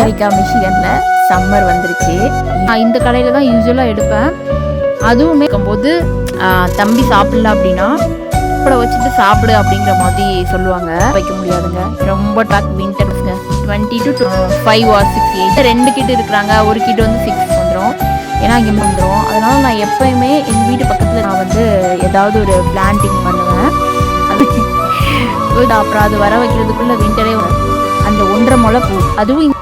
America மிஷிகனில் summer வந்துருச்சு. நான் இந்த கடையில் தான் யூஸ்வலாக எடுப்பேன். அதுவுமே இருக்கும்போது தம்பி சாப்பிடல அப்படின்னா சாப்பிட வச்சுட்டு சாப்பிடு அப்படிங்கிற மாதிரி சொல்லுவாங்க. வைக்க முடியாதுங்க, ரொம்ப டாக் வின்டர்ஸ்ங்க. 20 to 5 or 6 age 2 கிட் இருக்கிறாங்க. ஒரு கிட் வந்து 6 வந்துடும், ஏன்னா இங்கே வந்துடும். அதனால நான் எப்போயுமே எங்கள் வீட்டு பக்கத்தில் நான் வந்து ஏதாவது ஒரு பிளான்டிங் பண்ணுவேன். அது அப்புறம் அது வர வைக்கிறதுக்குள்ளே வின்டரே அந்த 1.5 முளை பூ, அதுவும்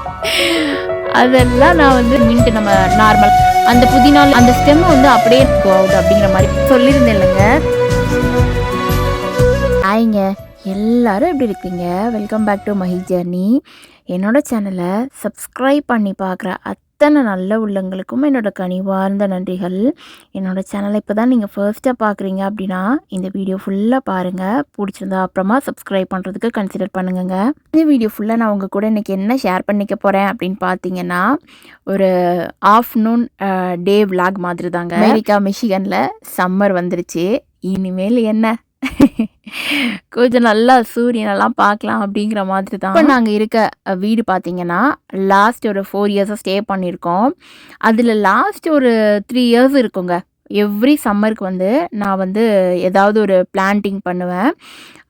அதெல்லாம் நான் வந்து மின்ட்டு நம்ம நார்மல் அந்த புதினா அந்த ஸ்டெம் வந்து அப்படியே போகுது அப்படிங்கிற மாதிரி சொல்லியிருந்தேன் இல்லைங்க. ஹாய்ங்க, எல்லாரும் எப்படி இருக்கீங்க? Welcome back to Mahi journey. என்னோடய சேனலை சப்ஸ்கிரைப் பண்ணி பார்க்குற அத்தனை நல்ல உள்ளங்களுக்கும் என்னோடய கனிவார்ந்த நன்றிகள். என்னோடய சேனலை இப்போ தான் நீங்கள் ஃபர்ஸ்ட்டாக பார்க்குறீங்க அப்படின்னா இந்த வீடியோ ஃபுல்லாக பாருங்கள். பிடிச்சிருந்தா அப்புறமா சப்ஸ்கிரைப் பண்ணுறதுக்கு கன்சிடர் பண்ணுங்க. இந்த வீடியோ ஃபுல்லாக நான் உங்கள் கூட இன்றைக்கி என்ன ஷேர் பண்ணிக்க போகிறேன் அப்படின்னு பார்த்தீங்கன்னா, ஒரு ஆஃப்டர்நூன் டே விளாக் மாதிரி தாங்க. அமெரிக்கா மிஷிகனில் சம்மர் வந்துருச்சு. இனிமேல் என்ன கொஞ்சம் நல்லா சூரியனெல்லாம் பார்க்கலாம் அப்படிங்கிற மாதிரி தான். இப்போ நாங்கள் இருக்க வீடு பார்த்தீங்கன்னா லாஸ்ட் ஒரு 4 இயர்ஸாக ஸ்டே பண்ணியிருக்கோம். அதில் லாஸ்ட் ஒரு 3 இயர்ஸ் இருக்குங்க. எவ்ரி சம்மருக்கு வந்து நான் வந்து ஏதாவது ஒரு பிளான்டிங் பண்ணுவேன்.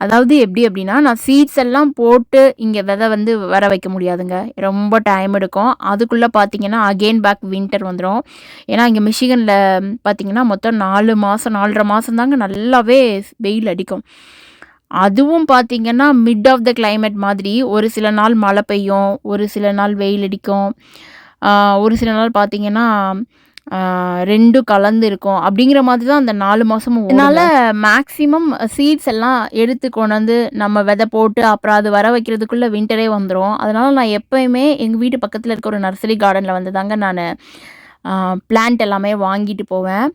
அதாவது எப்படி அப்படின்னா, நான் சீட்ஸ் எல்லாம் போட்டு இங்கே விதை வந்து வர வைக்க முடியாதுங்க, ரொம்ப டைம் எடுக்கும். அதுக்குள்ளே பார்த்தீங்கன்னா அகெயின் பேக் வின்டர் வந்துடும். ஏன்னா இங்கே மிஷிகனில் பார்த்தீங்கன்னா மொத்தம் 4 மாதம் 4.5 மாதம் தாங்க நல்லாவே வெயில் அடிக்கும். அதுவும் பார்த்திங்கன்னா மிட் ஆஃப் த கிளைமேட் மாதிரி ஒரு சில நாள் மழை பெய்யும், ஒரு சில நாள் வெயில் அடிக்கும், ஒரு சில நாள் பார்த்திங்கன்னா 2 கலந்து இருக்கும். அப்படிங்கிற மாதிரி தான் அந்த 4 மாதமும். அதனால் மேக்ஸிமம் சீட்ஸ் எல்லாம் எடுத்து கொண்டாந்து நம்ம விதை போட்டு அப்புறம் அது வர வைக்கிறதுக்குள்ளே வின்டரே வந்துடும். அதனால் நான் எப்போயுமே எங்கள் வீட்டு பக்கத்தில் இருக்க ஒரு நர்சரி கார்டனில் வந்து தாங்க நான் பிளான்ட் எல்லாமே வாங்கிட்டு போவேன்.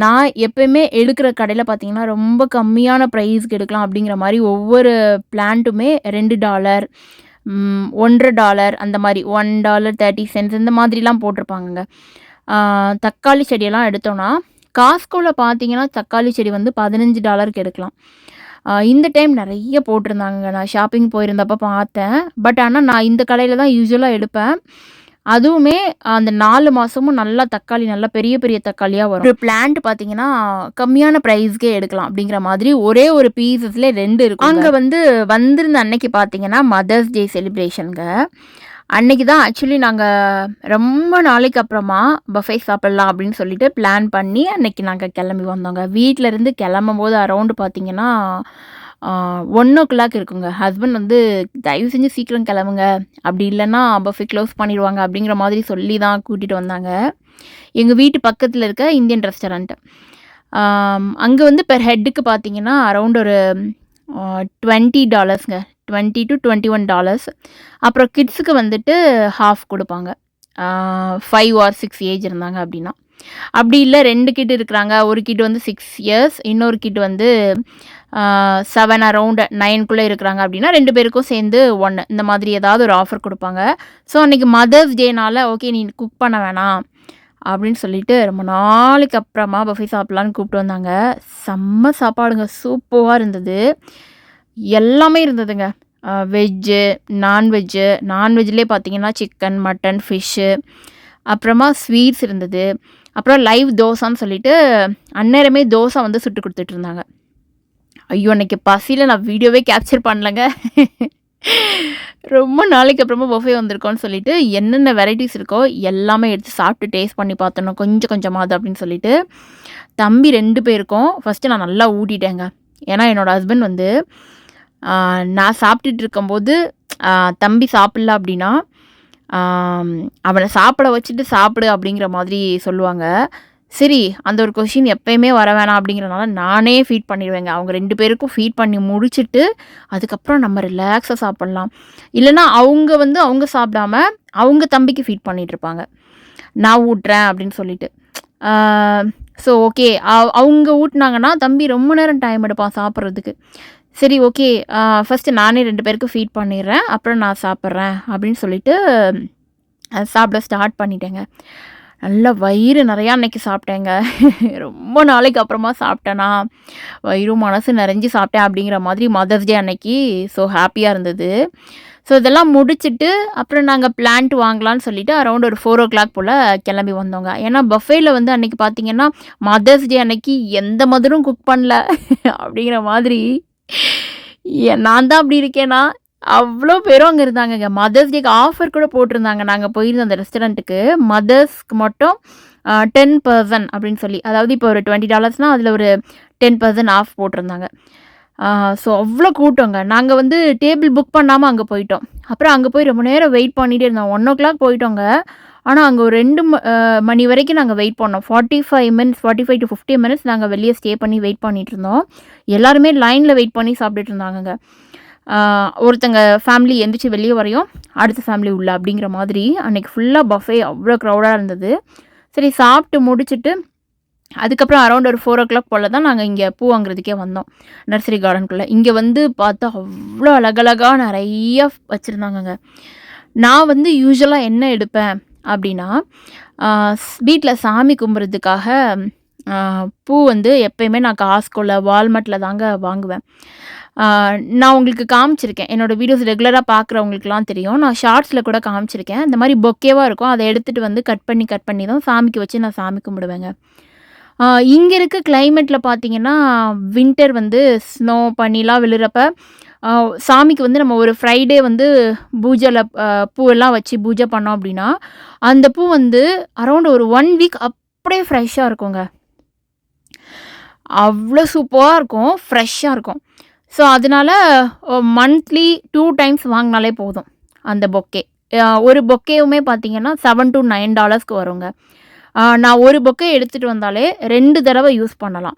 நான் எப்போயுமே எடுக்கிற கடையில் பார்த்திங்கன்னா ரொம்ப கம்மியான ப்ரைஸ்க்கு எடுக்கலாம் அப்படிங்கிற மாதிரி ஒவ்வொரு பிளான்ட்டுமே $2, $1.50 அந்த மாதிரி $1.30 இந்த மாதிரிலாம் போட்டிருப்பாங்கங்க. தக்காளி செடியெல்லாம் எடுத்தோன்னா காஸ்கோவில் பார்த்தீங்கன்னா தக்காளி செடி வந்து $15 எடுக்கலாம். இந்த டைம் நிறைய போட்டிருந்தாங்க. நான் ஷாப்பிங் போயிருந்தப்போ பார்த்தேன். பட் ஆனால் நான் இந்த கடையில் தான் யூஸ்வலாக எடுப்பேன். அதுவுமே அந்த 4 மாதமும் நல்லா தக்காளி, நல்லா பெரிய பெரிய தக்காளியாக வரும். ஒரு பிளான்ட் பார்த்தீங்கன்னா கம்மியான ப்ரைஸ்க்கே எடுக்கலாம் அப்படிங்கிற மாதிரி ஒரே ஒரு பீசஸ்ல 2 இருக்கும். அங்கே வந்து வந்திருந்த அன்னைக்கு பார்த்தீங்கன்னா மதர்ஸ் டே செலிப்ரேஷனுங்க. அன்னைக்கு தான் ஆக்சுவலி நாங்கள் ரொம்ப நாளைக்கு அப்புறமா பஃபே சாப்பிட்லாம் அப்படின்னு சொல்லிட்டு பிளான் பண்ணி அன்னைக்கு நாங்கள் கிளம்பி வந்தோங்க. வீட்டிலேருந்து கிளம்பும் போது அரௌண்டு பார்த்தீங்கன்னா 1 இருக்குங்க. ஹஸ்பண்ட் வந்து தயவு செஞ்சு சீக்கிரம் கிளம்புங்க, அப்படி இல்லைன்னா பஃபே க்ளோஸ் பண்ணிடுவாங்க அப்படிங்கிற மாதிரி சொல்லி தான் கூட்டிகிட்டு வந்தாங்க. எங்கள் வீட்டு பக்கத்தில் இருக்க இந்தியன் ரெஸ்டாரண்ட்டு. அங்கே வந்து பெர் ஹெட்டுக்கு பார்த்தீங்கன்னா அரௌண்ட் ஒரு $20ங்க, $20 to $21. அப்புறம் கிட்ஸுக்கு வந்துட்டு ஹாஃப் கொடுப்பாங்க, 5 or 6 ஏஜ் இருந்தாங்க அப்படின்னா. அப்படி இல்லை 2 கிட் இருக்கிறாங்க, ஒரு கிட் வந்து 6 இயர்ஸ், இன்னொரு கிட் வந்து 7 அரௌண்ட் 9க்குள்ளே இருக்கிறாங்க அப்படின்னா 2 பேருக்கும் சேர்ந்து 1 இந்த மாதிரி ஏதாவது ஒரு ஆஃபர் கொடுப்பாங்க. ஸோ அன்றைக்கி மதர்ஸ் டேனால் ஓகே நீ குக் பண்ண வேணாம் அப்படின்னு சொல்லிட்டு ரொம்ப நாளைக்கு அப்புறமா பஃபே சாப்பிட்லான்னு கூப்பிட்டு வந்தாங்க. செம்ம சாப்பாடுங்க, சூப்பராக இருந்தது. எல்லாமே இருந்ததுங்க, வெஜ்ஜு, நான்வெஜ்லேயே பார்த்தீங்கன்னா சிக்கன், மட்டன், ஃபிஷ்ஷு, அப்புறமா ஸ்வீட்ஸ் இருந்தது. அப்புறம் லைவ் தோசான்னு சொல்லிட்டு அந்நேரமே தோசை வந்து சுட்டு கொடுத்துட்டு இருந்தாங்க. ஐயோ, அன்றைக்கி பசியில் நான் வீடியோவே கேப்சர் பண்ணலைங்க. ரொம்ப நாளைக்கு அப்புறமா பஃபே வந்திருக்கோன்னு சொல்லிட்டு என்னென்ன வெரைட்டிஸ் இருக்கோ எல்லாமே எடுத்து சாப்பிட்டு டேஸ்ட் பண்ணி பார்த்தோம் கொஞ்சம் கொஞ்சமாவது அப்படின்னு சொல்லிட்டு. தம்பி 2 பேருக்கும் ஃபஸ்ட்டு நான் நல்லா ஊட்டிட்டேங்க. ஏன்னா என்னோடய ஹஸ்பண்ட் வந்து நான் சாப்பிட்டுட்டு இருக்கும்போது தம்பி சாப்பிட்ல அப்படின்னா அவனை சாப்பிட வச்சுட்டு சாப்பிடு அப்படிங்கிற மாதிரி சொல்லுவாங்க. சரி, அந்த ஒரு கொஷின் எப்போயுமே வர வேணாம் அப்படிங்கிறனால நானே ஃபீட் பண்ணிடுவேங்க. அவங்க 2 பேருக்கும் ஃபீட் பண்ணி முடிச்சுட்டு அதுக்கப்புறம் நம்ம ரிலாக்ஸாக சாப்பிட்லாம். இல்லைனா அவங்க சாப்பிடாம அவங்க தம்பிக்கு ஃபீட் பண்ணிகிட்ருப்பாங்க, நான் ஊட்டுறேன் அப்படின்னு சொல்லிட்டு. ஸோ ஓகே, அவங்க ஊட்டினாங்கன்னா தம்பி ரொம்ப நேரம் டைம் எடுப்பான் சாப்பிட்றதுக்கு. சரி ஓகே, ஃபஸ்ட்டு நானே 2 பேருக்கு ஃபீட் பண்ணிடுறேன், அப்புறம் நான் சாப்பிட்றேன் அப்படின்னு சொல்லிட்டு சாப்பிட ஸ்டார்ட் பண்ணிட்டேங்க. நல்லா வயிறு நிறையா அன்றைக்கி சாப்பிட்டேங்க. ரொம்ப நாளைக்கு அப்புறமா சாப்பிட்டேன்னா வயிறும் மனசு நிறைஞ்சி சாப்பிட்டேன் அப்படிங்கிற மாதிரி மதர்ஸ் டே அன்னைக்கு ஸோ ஹாப்பியாக இருந்தது. ஸோ இதெல்லாம் முடிச்சுட்டு அப்புறம் நாங்கள் பிளான்ட் வாங்கலான்னு சொல்லிட்டு அரௌண்ட் ஒரு 4:00 போல் கிளம்பி வந்தோங்க. ஏன்னா பஃபேல வந்து அன்னைக்கு பார்த்தீங்கன்னா மதர்ஸ் டே அன்னைக்கு எந்த மதரும் குக் பண்ணல அப்படிங்கிற மாதிரி நான் தான் அப்படி இருக்கேனா அவ்வளோ பேரும் அங்கே இருந்தாங்கங்க. மதர்ஸ் டேக்கு ஆஃபர் கூட போட்டிருந்தாங்க. நாங்கள் போயிருந்த அந்த ரெஸ்டாரண்ட்டுக்கு மதர்ஸ்க்கு மட்டும் 10% அப்படின்னு சொல்லி, அதாவது இப்போ ஒரு $20 அதில் ஒரு 10% ஆஃப் போட்டிருந்தாங்க. ஸோ அவ்வளோ கூட்டங்க. நாங்கள் வந்து டேபிள் புக் பண்ணாமல் அங்கே போயிட்டோம். அப்புறம் அங்கே போய் ரொம்ப நேரம் வெயிட் பண்ணிகிட்டே இருந்தோம். 1:00 போயிட்டோங்க. ஆனால் அங்கே ஒரு 2 மணி வரைக்கும் நாங்கள் வெயிட் பண்ணோம். 45 to 50 மினிட்ஸ் நாங்கள் வெளியே ஸ்டே பண்ணி வெயிட் பண்ணிகிட்டு இருந்தோம். எல்லாருமே லைனில் வெயிட் பண்ணி சாப்பிட்டுட்டு இருந்தாங்கங்க. ஒருத்தங்க ஃபேமிலி எந்திரிச்சு வெளியே வரையும் அடுத்த ஃபேமிலி உள்ள அப்படிங்கிற மாதிரி அன்றைக்கி ஃபுல்லாக பஃபே அவ்வளோ க்ரௌடாக இருந்தது. சரி சாப்பிட்டு முடிச்சுட்டு அதுக்கப்புறம் அரௌண்ட் ஒரு 4:00 போல் தான் நாங்கள் இங்கே பூ வாங்குறதுக்கே வந்தோம், நர்சரி கார்டனுக்குள்ளே. இங்கே வந்து பார்த்தா அவ்வளோ அழகழகாக நிறைய வச்சுருந்தாங்கங்க. நான் வந்து யூஸ்வலாக என்ன எடுப்பேன் அப்படின்னா, வீட்டில் சாமி கும்பிட்றதுக்காக பூ வந்து எப்பயுமே நான் காஸ்கோவில் வால்மார்ட்டில் தாங்க வாங்குவேன். நான் உங்களுக்கு காமிச்சிருக்கேன். என்னோடய வீடியோஸ் ரெகுலராக பார்க்குறவங்களுக்குலாம் தெரியும். நான் ஷார்ட்ஸில் கூட காமிச்சிருக்கேன். இந்த மாதிரி பொக்கேவாக இருக்கும். அதை எடுத்துகிட்டு வந்து கட் பண்ணி தான் சாமிக்கு வச்சு நான் சாமி கும்பிடுவேங்க. இங்கே இருக்க கிளைமேட்டில் பார்த்தீங்கன்னா வின்டர் வந்து ஸ்னோ பனிலாம் விழுறப்ப சாமிக்கு வந்து நம்ம ஒரு ஃப்ரைடே வந்து பூஜையில் பூவெல்லாம் வச்சு பூஜை பண்ணோம் அப்படின்னா அந்த பூ வந்து அரௌண்ட் ஒரு 1 வீக் அப்படியே ஃப்ரெஷ்ஷாக இருக்குங்க. அவ்வளோ சூப்பராக இருக்கும், ஃப்ரெஷ்ஷாக இருக்கும். ஸோ அதனால் மந்த்லி 2 டைம்ஸ் வாங்கினாலே போதும் அந்த பொக்கே. ஒரு பொக்கேவுமே பார்த்தீங்கன்னா $7 to $9 வருங்க. நான் ஒரு பொக்கே எடுத்துகிட்டு வந்தாலே 2 தடவை யூஸ் பண்ணலாம்.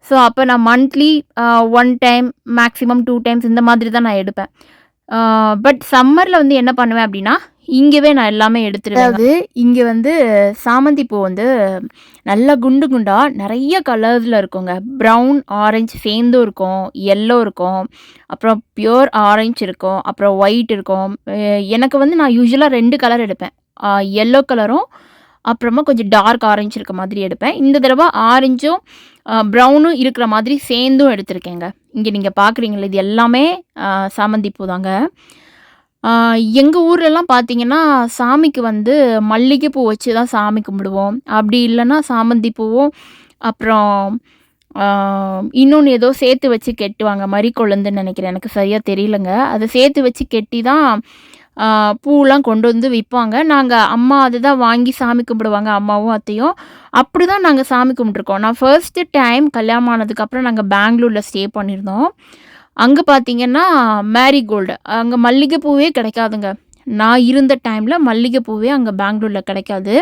ஸோ அப்போ நான் மந்த்லி 1 டைம் மேக்ஸிமம் 2 டைம்ஸ் இந்த மாதிரி தான் நான் எடுப்பேன். பட் சம்மரில் வந்து என்ன பண்ணுவேன் அப்படின்னா இங்கேவே நான் எல்லாமே எடுத்துடுவேன். அதாவது இங்கே வந்து சாமந்தி பூ வந்து நல்லா குண்டு குண்டாக நிறைய கலர்ஸில் இருக்குங்க. ப்ரௌன் ஆரஞ்சு சேர்ந்தும் இருக்கும், எல்லோ இருக்கும், அப்புறம் பியூர் ஆரஞ்சு இருக்கும், அப்புறம் ஒயிட் இருக்கும். எனக்கு வந்து நான் யூஸ்வலாக 2 கலர் எடுப்பேன். எல்லோ கலரும் அப்புறமா கொஞ்சம் டார்க் ஆரஞ்சு இருக்க மாதிரி எடுப்பேன். இந்த தடவை ஆரஞ்சும் ப்ரௌனும் இருக்கிற மாதிரி சேர்ந்தும் எடுத்திருக்கேங்க. இங்கே நீங்கள் பார்க்குறீங்களா, இது எல்லாமே சாமந்தி பூ தாங்க. எங்கள் ஊர்லலாம் பார்த்தீங்கன்னா சாமிக்கு வந்து மல்லிகைப்பூ வச்சு தான் சாமி கும்பிடுவோம். அப்படி இல்லைன்னா சாமந்தி பூவும் அப்புறம் இன்னொன்று ஏதோ சேர்த்து வச்சு கெட்டுவாங்க, மறிக்கொழுந்துன்னு நினைக்கிறேன், எனக்கு சரியாக தெரியலங்க. அதை சேர்த்து வச்சு கெட்டி தான் பூவெலாம் கொண்டு வந்து விற்பாங்க. நாங்கள் அம்மா அதுதான் வாங்கி சாமி கும்பிடுவாங்க, அம்மாவும் அத்தையும். அப்படி தான் நாங்கள் சாமி கும்பிட்ருக்கோம். நான் ஃபர்ஸ்ட்டு டைம் கல்யாணம் ஆனதுக்கப்புறம் நாங்கள் பெங்களூரில் ஸ்டே பண்ணியிருந்தோம். அங்கே பார்த்தீங்கன்னா மேரிகோல்டு, அங்கே மல்லிகைப்பூவே கிடைக்காதுங்க. நான் இருந்த டைமில் மல்லிகைப்பூவே அங்கே பெங்களூரில் கிடைக்காது.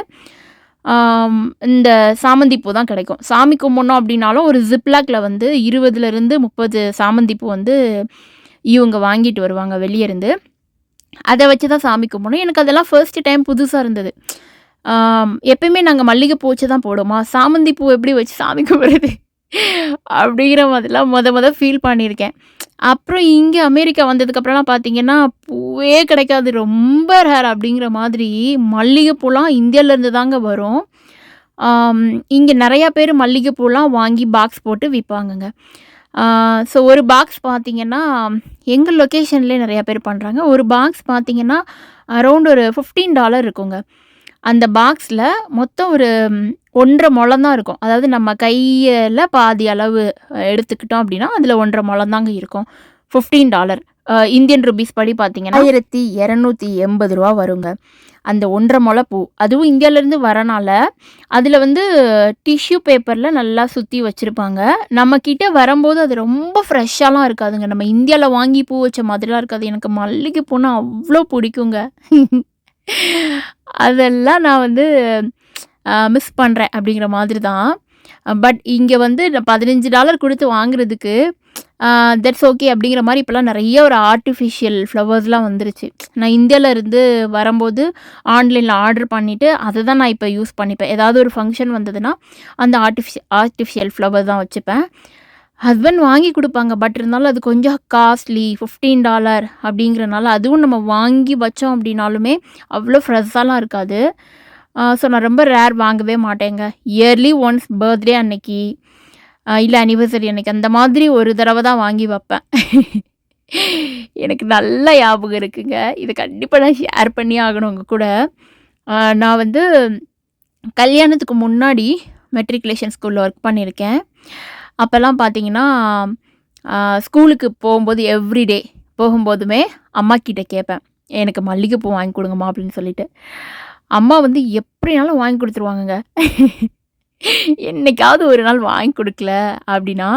இந்த சாமந்தி பூ தான் கிடைக்கும். சாமி கும்பிட்ணும் அப்படின்னாலும் ஒரு ஜிப்லாக்கில் வந்து 20 to 30 சாமந்தி பூ வந்து இவங்க வாங்கிட்டு வருவாங்க வெளியே இருந்து. அதை வச்சு தான் சாமி கும்பிடணும். எனக்கு அதெல்லாம் ஃபர்ஸ்ட்டு டைம் புதுசாக இருந்தது. எப்பயுமே நாங்கள் மல்லிகைப்பூ வச்சு தான் போடுவோமா, சாமந்தி பூ எப்படி வச்சு சாமி கும்பிட்றது அப்படிங்கிற மாதிரிலாம் மொதல் ஃபீல் பண்ணியிருக்கேன். அப்புறம் இங்கே அமெரிக்கா வந்ததுக்கப்புறம்லாம் பார்த்தீங்கன்னா பூவே கிடைக்காது, ரொம்ப ரேர் அப்படிங்கிற மாதிரி. மல்லிகைப்பூலாம் இந்தியாவிலேருந்து தாங்க வரும். இங்கே நிறையா பேர் மல்லிகைப்பூலாம் வாங்கி பாக்ஸ் போட்டு விற்பாங்கங்க. ஸோ ஒரு பாக்ஸ் பார்த்தீங்கன்னா எங்கள் லொக்கேஷன்லேயே நிறையா பேர் பண்ணுறாங்க. ஒரு பாக்ஸ் பார்த்தீங்கன்னா அரௌண்ட் ஒரு $15 இருக்குங்க. அந்த பாக்ஸில் மொத்தம் ஒரு 1.5 முழம் தான் இருக்கும். அதாவது நம்ம கையில் பாதி அளவு எடுத்துக்கிட்டோம் அப்படின்னா அதில் 1.5 முழம் தாங்க இருக்கும். $15 இந்தியன் ருபீஸ் படி பார்த்தீங்கன்னா $1280 வருங்க. அந்த 1.5 முழம் பூ, அதுவும் இந்தியாவிலேருந்து வரனால அதில் வந்து டிஷ்யூ பேப்பரில் நல்லா சுற்றி வச்சுருப்பாங்க. நம்மக்கிட்ட வரும்போது அது ரொம்ப ஃப்ரெஷ்ஷாலாம் இருக்காதுங்க. நம்ம இந்தியாவில் வாங்கி பூ வச்ச மாதிரிலாம் இருக்காது. எனக்கு மல்லிகை பூனா அவ்வளோ பிடிக்குங்க. அதெல்லாம் நான் வந்து மிஸ் பண்ணுறேன் அப்படிங்கிற மாதிரி தான். பட் இங்கே வந்து $15 கொடுத்து வாங்குறதுக்கு தட்ஸ் ஓகே அப்படிங்கிற மாதிரி இப்போலாம் நிறைய ஒரு ஆர்டிஃபிஷியல் ஃப்ளவர்ஸ்லாம் வந்துருச்சு. நான் இந்தியாவில் இருந்து வரும்போது ஆன்லைனில் ஆர்டர் பண்ணிவிட்டு அதை தான் நான் இப்போ யூஸ் பண்ணிப்பேன். ஏதாவது ஒரு ஃபங்க்ஷன் வந்ததுன்னா அந்த ஆர்டிஃபிஷியல் ஃப்ளவர் தான் வச்சுப்பேன். ஹஸ்பண்ட் வாங்கி கொடுப்பாங்க. பட் இருந்தாலும் அது கொஞ்சம் காஸ்ட்லி, $15 அப்படிங்கிறனால அதுவும் நம்ம வாங்கி வச்சோம் அப்படின்னாலுமே அவ்வளோ ஃப்ரெஷ்ஷாலாம் இருக்காது. ஸோ நான் ரொம்ப ரேர் வாங்கவே மாட்டேங்க. இயர்லி ஒன்ஸ் பர்த்டே அன்னைக்கு இல்லை அனிவர்சரி அன்னைக்கு அந்த மாதிரி ஒரு தடவை தான் வாங்கி வைப்பேன். எனக்கு நல்லா ஞாபகம் இருக்குங்க. இத கண்டிப்பா நான் ஷேர் பண்ணியே ஆகணும் உங்க கூட. நான் வந்து கல்யாணத்துக்கு முன்னாடி மெட்ரிகுலேஷன் ஸ்கூல்ல ஒர்க் பண்ணியிருக்கேன். அப்பலாம் பார்த்தீங்கன்னா, அ ஸ்கூலுக்கு போகும்போது எவ்ரிடே போகும்போதுமே அம்மாகிட்ட கேட்பேன். எனக்கு மல்லிகைப்பூ வாங்கி குடுங்கம்மா அப்படின்னு சொல்லிட்டு. அம்மா வந்து எப்படினாலும் வாங்கி குடுத்துருவாங்கங்க. என்னைக்காவது ஒரு நாள் வாங்கி குடுக்கல அப்படின்னா,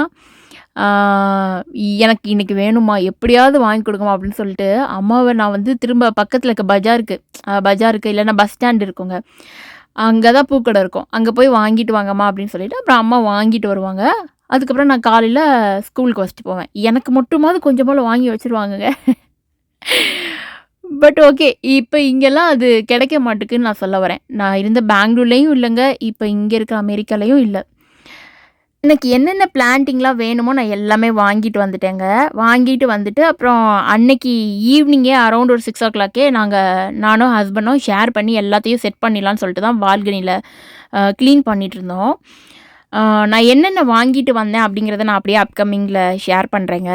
ஆ எனக்கு இன்னைக்கு வேணும்மா, எப்படியாவது வாங்கி குடுங்கம்மா அப்படின்னு சொல்லிட்டு, அம்மாவ நான் வந்து திரும்ப பக்கத்துல இருக்க பஜாருக்கு இல்லன்னா பஸ் ஸ்டாண்ட் இருக்குங்க. அங்க தான் பூக்கடை இருக்கும். அங்க போய் வாங்கிட்டு வாங்கம்மா அப்படின்னு சொல்லிட்டு, அப்புறம் அம்மா வாங்கிட்டு வருவாங்க. அதுக்கப்புறம் நான் காலையில ஸ்கூலுக்கு வச்சுட்டு போவேன். எனக்கு மட்டுமாவது கொஞ்சமாவது வாங்கி வச்சுருவாங்கங்க. But okay. இப்ப இங்கலாம் அது கிடைக்க மாட்டுக்குன்னு நான் சொல்ல வரேன். நான் இருந்த பெங்களூர்லயும் இல்லங்க. இப்ப இங்க இருக்க அமெரிக்காலயும் இல்ல. எனக்கு என்னென்ன பிளான்டிங்லாம் வேணுமோ நான் எல்லாமே வாங்கிட்டு வந்துட்டேங்க. வாங்கிட்டு வந்துட்டு அப்புறம் அன்னைக்கு ஈவினிங்கே அரவுண்ட் ஒரு 6:00 நானும் ஹஸ்பண்டும் ஷேர் பண்ணி எல்லாத்தையும் செட் பண்ணிடலான்னு சொல்லிட்டு தான் பால்கனியில கிளீன் பண்ணிட்டுருந்தோம். நான் என்னென்ன வாங்கிட்டு வந்தேன் அப்படிங்கிறத நான் அப்படியே அப்கமிங்கில ஷேர் பண்றேங்க.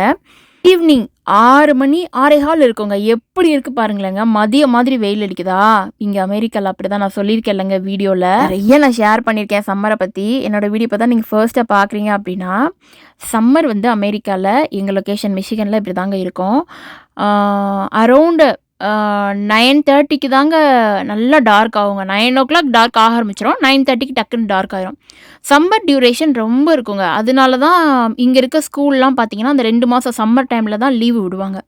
ஈவினிங் 6 மணி 6:15 இருக்குங்க. எப்படி இருக்கு பாருங்களேங்க. மதியம் மாதிரி வெயில் அடிக்குதா? இங்க அமெரிக்கால அப்படிதான் நான் சொல்லியிருக்கேன்லங்க வீடியோல. நெறைய நான் ஷேர் பண்ணியிருக்கேன் சம்மர பத்தி. என்னோட வீடியோ இப்ப தான் நீங்க ஃபர்ஸ்ட்டா பார்க்குறீங்க அப்படின்னா, சம்மர் வந்து அமெரிக்கால எங்க லொகேஷன் மிஷிகன்ல இப்படிதாங்க இருக்கும். அரவுண்ட் 9:30க்கு தாங்க நல்லா டார்க் ஆகுங்க. 9:00 டார்க் ஆக ஆரம்பிச்சுரும். 9:30க்கு டக்குன்னு டார்க் ஆயிரும். சம்மர் டியூரேஷன் ரொம்ப இருக்குங்க. அதனால தான் இங்க இருக்க ஸ்கூல்லாம் பார்த்தீங்கன்னா, அந்த 2 மாசம் சம்மர் டைம்ல தான் லீவு விடுவாங்க.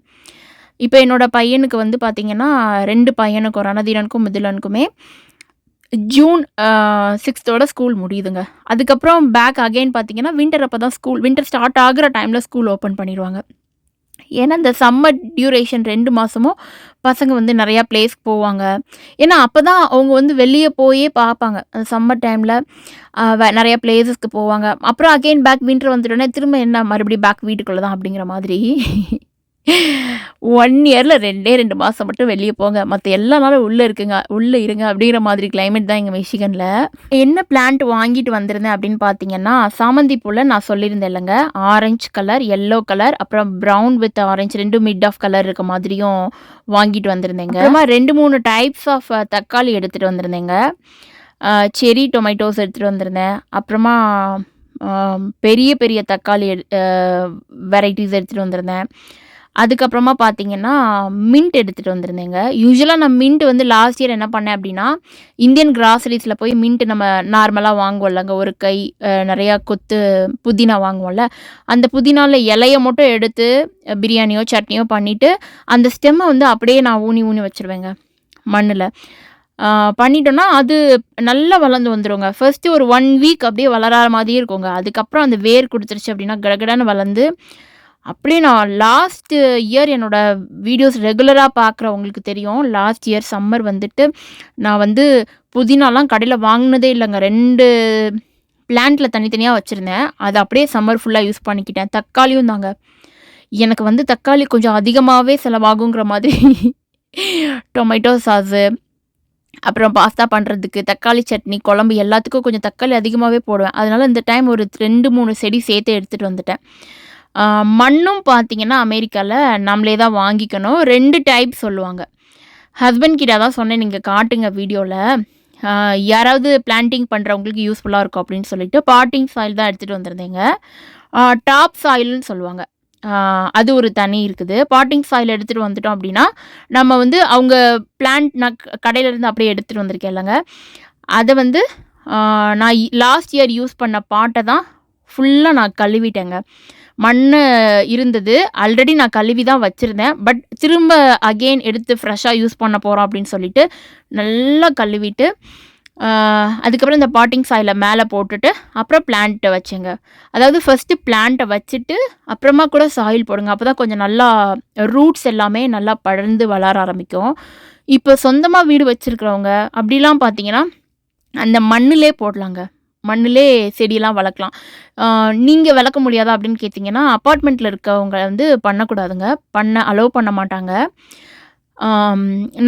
இப்ப என்னோட பையனுக்கு வந்து பார்த்தீங்கன்னா, 2 பையனுக்கும் ரணதீரனுக்கும், மிதுலனுக்குமே ஜூன் 6த்தோட ஸ்கூல் முடியுதுங்க. அதுக்கப்புறம் பேக் அகைன் பார்த்தீங்கன்னா, வின்டர் ஸ்டார்ட் ஆகுற டைம்ல ஸ்கூல் ஓப்பன் பண்ணிருவாங்க. ஏன்னா, இந்த சம்மர் டியூரேஷன் 2 மாசமும் பசங்க வந்து நெறையா பிளேஸ்க்கு போவாங்க. ஏன்னா, அப்பதான் அவங்க வந்து வெளிய போயே பார்ப்பாங்க. அந்த சம்மர் டைம்ல நெறைய பிளேஸஸ்க்கு போவாங்க. அப்புறம் அகைன் பேக் வின்டர் வந்துட்டோனே திரும்ப என்ன மறுபடியும் பேக் வீட்டுக்குள்ள தான் அப்படிங்கிற மாதிரி 1 இயர்ல 2 மாசம் மட்டும் வெளிய போங்க. மத்த எல்லா நாளும் உள்ள இருங்க அப்படிங்கிற மாதிரி கிளைமேட் தான் எங்க மிஷிகன்ல. என்ன பிளான்ட் வாங்கிட்டு வந்திருந்தேன் அப்படின்னு பார்த்தீங்கன்னா, சாமந்தி பூல நான் சொல்லியிருந்தேன் இல்லங்க. ஆரஞ்சு கலர், எல்லோ கலர், அப்புறம் brown with orange 2 mid off colour இருக்க மாதிரியும் வாங்கிட்டு வந்திருந்தேங்க. அப்புறமா 2, 3 டைப்ஸ் ஆஃப் தக்காளி எடுத்துட்டு வந்திருந்தேங்க. செர்ரி டொமேட்டோஸ் எடுத்துட்டு வந்திருந்தேன். அப்புறமா பெரிய பெரிய தக்காளி வெரைட்டீஸ் எடுத்துட்டு வந்திருந்தேன். அதுக்கப்புறமா பார்த்தீங்கன்னா, மின்ட் எடுத்துட்டு வந்திருந்தேங்க. யூசுவலா நான் மின்ட் வந்து லாஸ்ட் இயர் என்ன பண்ணேன் அப்படின்னா, இந்தியன் கிராசரிஸ்ல போய் மின்ட் நம்ம நார்மலா வாங்குவோம்லங்க. ஒரு கை நெறையா கொத்து புதினா வாங்குவோம்ல. அந்த புதினால இலைய மட்டும் எடுத்து பிரியாணியோ, சட்னியோ பண்ணிட்டு, அந்த ஸ்டெம்ம வந்து அப்படியே நான் ஊனி ஊனி வச்சுருவேங்க மண்ணுல. பண்ணிட்டோம்னா, அது நல்லா வளர்ந்து வந்துருங்க. ஃபர்ஸ்ட்டு ஒரு 1 வீக் அப்படியே வளராத மாதிரியே இருக்குங்க. அதுக்கப்புறம் அந்த வேர் குடுத்துருச்சு அப்படின்னா, கடகடன்னு வளர்ந்து அப்படியே நான் லாஸ்ட் இயர் என்னோட வீடியோஸ் ரெகுலரா பார்க்குறவங்களுக்கு தெரியும். லாஸ்ட் இயர் சம்மர் வந்துட்டு, நான் வந்து புதினாலாம் கடையில வாங்குனதே இல்லங்க. 2 பிளான்ட்ல தனித்தனியா வச்சிருந்தேன். அத அப்படியே சம்மர் ஃபுல்லா யூஸ் பண்ணிக்கிட்டேன். தக்காளியும் தாங்க. எனக்கு வந்து தக்காளி கொஞ்சம் அதிகமாவே செலவாகுங்கிற மாதிரி டொமேட்டோ சாஸு, அப்புறம் பாஸ்தா பண்றதுக்கு, தக்காளி சட்னி, குழம்பு எல்லாத்துக்கும் கொஞ்சம் தக்காளி அதிகமாவே போடுவேன். அதனால இந்த டைம் ஒரு 2, 3 செடி சேர்த்து எடுத்துட்டு வந்துட்டேன். மண்ணும் பார்த்தீங்கன்னா, அமெரிக்கால நம்மளே தான் வாங்கிக்கணும். 2 டைப் சொல்லுவாங்க. ஹஸ்பண்ட் கிட்ட தான் சொன்னேன், "நீங்க காட்டுங்க வீடியோல. யாராவது பிளான்டிங் பண்றவங்களுக்கு யூஸ்ஃபுல்லா இருக்கும்." அப்படின்னு சொல்லிட்டு பாட்டிங் சாயில் தான் எடுத்துட்டு வந்திருந்தேங்க. டாப் சாயில்ன்னு சொல்லுவாங்க. அது ஒரு தனி இருக்குது. பாட்டிங் சாயில் எடுத்துட்டு வந்துட்டோம் அப்படின்னா, நம்ம வந்து அவங்க பிளான்ட் நான் கடையிலேருந்து அப்படியே எடுத்துட்டு வந்திருக்கேன்லங்க. அத வந்து நான் லாஸ்ட் இயர் யூஸ் பண்ண பாட்ட தான் ஃபுல்லா நான் கழுவிட்டேங்க. மண்ணு இருந்தது. ஆல்ரெடி நான் கழுவி தான் வச்சிருந்தேன். பட் திரும்ப அகைன் எடுத்து ஃப்ரெஷ்ஷா யூஸ் பண்ண போறோம் அப்படின்னு சொல்லிட்டு, நல்லா கழுவிட்டு, அதுக்கப்புறம் இந்த பாட்டிங் சாயில மேல போட்டுட்டு, அப்புறம் பிளான்ட்ட வச்சேங்க. அதாவது ஃபர்ஸ்ட்டு பிளான்ட்ட வச்சுட்டு, அப்புறமா கூட சாயில் போடுங்க. அப்பதான் கொஞ்சம் நல்லா ரூட்ஸ் எல்லாமே நல்லா படர்ந்து வளர ஆரம்பிக்கும். இப்போ சொந்தமா வீடு வச்சிருக்கிறவங்க அப்படிலாம் பார்த்தீங்கன்னா, அந்த மண்ணுலே போடலாங்க. மண்ணுலே செடியெல்லாம் வளர்க்கலாம். நீங்க வளர்க்க முடியாதா அப்படின்னு கேட்டிங்கன்னா, அப்பார்ட்மெண்ட்ல இருக்கவங்க வந்து பண்ணக்கூடாதுங்க. அலோவ் பண்ண மாட்டாங்க.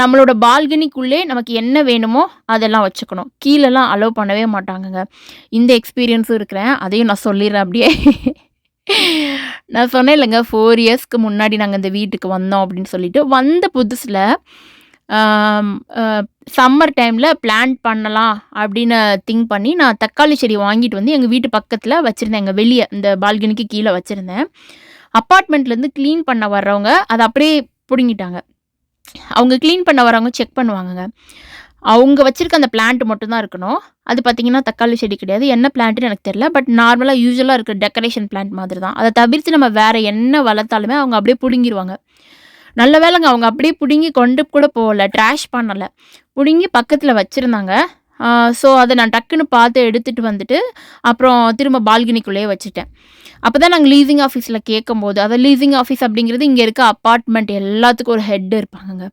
நம்மளோட பால்கனிக்குள்ளே நமக்கு என்ன வேணுமோ அதெல்லாம் வச்சுக்கணும். கீழலாம் அலோவ் பண்ணவே மாட்டாங்கங்க. இந்த எக்ஸ்பீரியன்ஸும் இருக்கிறேன். அதையும் நான் சொல்லிடுறேன் அப்படியே. நான் சொன்னேன் இல்லைங்க 4 இயர்ஸ்க்கு முன்னாடி நாங்கள் இந்த வீட்டுக்கு வந்தோம் அப்படின்னு சொல்லிட்டு வந்த புதுசில் சம்மர் டைமில் பிளான்ட் பண்ணலாம் அப்படின்னு திங்க் பண்ணி நான் தக்காளி செடி வாங்கிட்டு வந்து எங்கள் வீட்டு பக்கத்தில் வச்சுருந்தேன். எங்கள் வெளியே இந்த பால்கனிக்கு கீழே வச்சுருந்தேன். அப்பார்ட்மெண்ட்லேருந்து க்ளீன் பண்ண வர்றவங்க அதை அப்படியே பிடுங்கிட்டாங்க. அவங்க க்ளீன் பண்ண வரவங்க செக் பண்ணுவாங்கங்க. அவங்க வச்சிருக்க அந்த பிளான்ட் மட்டும் தான் இருக்கணும். அது பார்த்தீங்கன்னா தக்காளி செடி கிடையாது. என்ன பிளான்ட்ன்னு எனக்கு தெரியல. பட் நார்மலாக யூசுவலாக இருக்கிற டெக்கரேஷன் பிளான்ட் மாதிரி தான். அதை தவிர்த்து நம்ம வேற என்ன வளர்த்தாலுமே அவங்க அப்படியே பிடுங்கிருவாங்க. நல்ல வேளைங்க அவங்க அப்படியே பிடுங்கி கொண்டு கூட போகல. ட்ராஷ் பண்ணல. பிடுங்கி பக்கத்தில் வச்சுருந்தாங்க. ஸோ அதை நான் டக்குன்னு பார்த்து எடுத்துகிட்டு வந்துட்டு அப்புறம் திரும்ப பால்கனிக்குள்ளேயே வச்சுட்டேன். அப்போ தான் நாங்கள் லீசிங் ஆஃபீஸில் கேட்கும்போது அதை லீசிங் ஆஃபீஸ் அப்படிங்கிறது இங்கே இருக்க அப்பார்ட்மெண்ட் எல்லாத்துக்கும் ஒரு ஹெட் இருப்பாங்கங்க.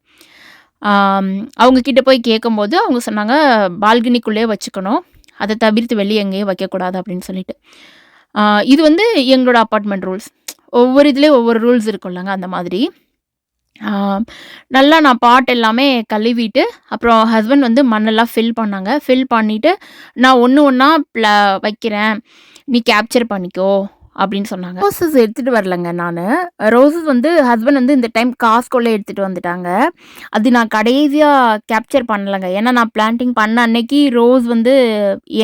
அவங்க கிட்ட போய் கேட்கும்போது அவங்க சொன்னாங்க பால்கனிக்குள்ளேயே வச்சுக்கணும். அதை தவிர்த்து வெளியே எங்கேயும் வைக்கக்கூடாது அப்படின்னு சொல்லிட்டு. இது வந்து எங்களோட அப்பார்ட்மெண்ட் ரூல்ஸ். ஒவ்வொரு இதுலேயும் ஒவ்வொரு ரூல்ஸ் இருக்கும்லங்க அந்த மாதிரி. நல்லா நான் பாட் எல்லாமே கழுவிட்டு அப்புறம் ஹஸ்பண்ட் வந்து மண்ணெல்லாம் ஃபில் பண்ணாங்க. ஃபில் பண்ணிவிட்டு நான் ஒன்று ஒன்றா வைக்கிறேன், நீ கேப்சர் பண்ணிக்கோ அப்படின்னு சொன்னாங்க. ரோசஸ் எடுத்துகிட்டு வரலங்க நான். ரோசஸ் வந்து ஹஸ்பண்ட் வந்து இந்த டைம் காஸ்கோல எடுத்துகிட்டு வந்துட்டாங்க. அது நான் கடைசியாக கேப்சர் பண்ணலைங்க. ஏன்னா நான் பிளான்டிங் பண்ண அன்னைக்கு ரோஸ் வந்து